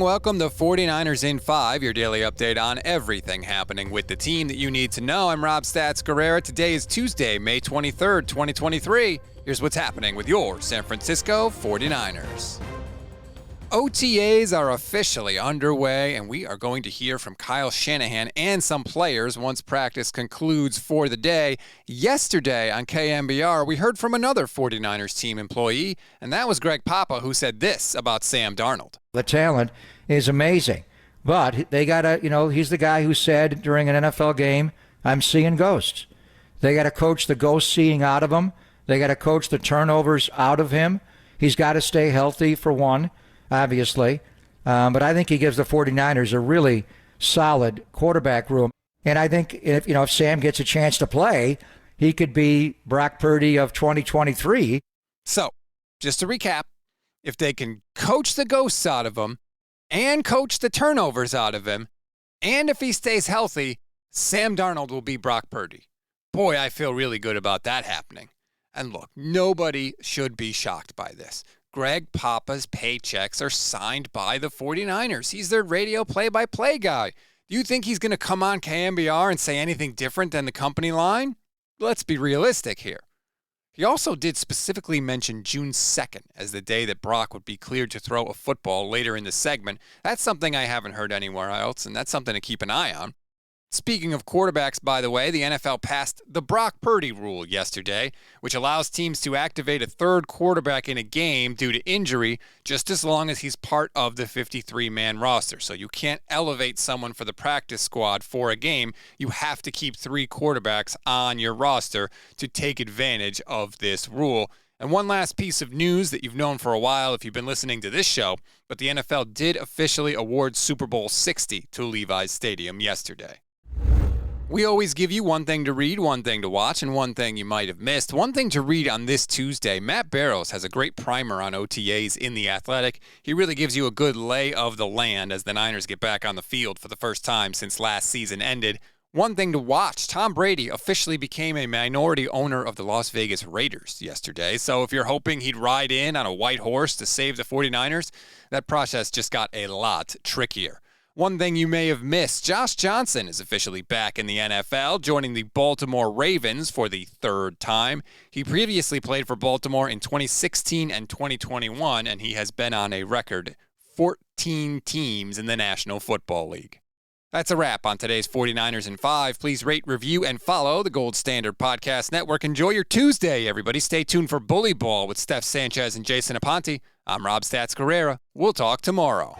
welcome to 49ers in 5, your daily update on everything happening with the team that you need to know. I'm Rob Stats Guerrera. Today is Tuesday, May 23rd, 2023. Here's what's happening with your San Francisco 49ers. OTAs are officially underway, and we are going to hear from Kyle Shanahan and some players once practice concludes for the day. Yesterday on KNBR, we heard from another 49ers team employee, and that was Greg Papa, who said this about Sam Darnold. The talent is amazing, but they got to, he's the guy who said during an NFL game, I'm seeing ghosts. They got to coach the ghost seeing out of him. They got to coach the turnovers out of him. He's got to stay healthy for one. Obviously. But I think he gives the 49ers a really solid quarterback room. And I think if Sam gets a chance to play, he could be Brock Purdy of 2023. So, just to recap, if they can coach the ghosts out of him and coach the turnovers out of him, and if he stays healthy, Sam Darnold will be Brock Purdy. Boy, I feel really good about that happening. And look, nobody should be shocked by this. Greg Papa's paychecks are signed by the 49ers. He's their radio play-by-play guy. Do you think he's going to come on KNBR and say anything different than the company line? Let's be realistic here. He also did specifically mention June 2nd as the day that Brock would be cleared to throw a football later in the segment. That's something I haven't heard anywhere else, and that's something to keep an eye on. Speaking of quarterbacks, by the way, the NFL passed the Brock Purdy rule yesterday, which allows teams to activate a third quarterback in a game due to injury just as long as he's part of the 53-man roster. So you can't elevate someone for the practice squad for a game. You have to keep 3 quarterbacks on your roster to take advantage of this rule. And one last piece of news that you've known for a while if you've been listening to this show, but the NFL did officially award Super Bowl 60 to Levi's Stadium yesterday. We always give you one thing to read, one thing to watch, and one thing you might have missed. One thing to read on this Tuesday, Matt Barrows has a great primer on OTAs in The Athletic. He really gives you a good lay of the land as the Niners get back on the field for the first time since last season ended. One thing to watch, Tom Brady officially became a minority owner of the Las Vegas Raiders yesterday. So if you're hoping he'd ride in on a white horse to save the 49ers, that process just got a lot trickier. One thing you may have missed, Josh Johnson is officially back in the NFL, joining the Baltimore Ravens for the 3rd time. He previously played for Baltimore in 2016 and 2021, and he has been on a record 14 teams in the National Football League. That's a wrap on today's 49ers in 5. Please rate, review, and follow the Gold Standard Podcast Network. Enjoy your Tuesday, everybody. Stay tuned for Bully Ball with Steph Sanchez and Jason Aponte. I'm Rob Stats Guerrera. We'll talk tomorrow.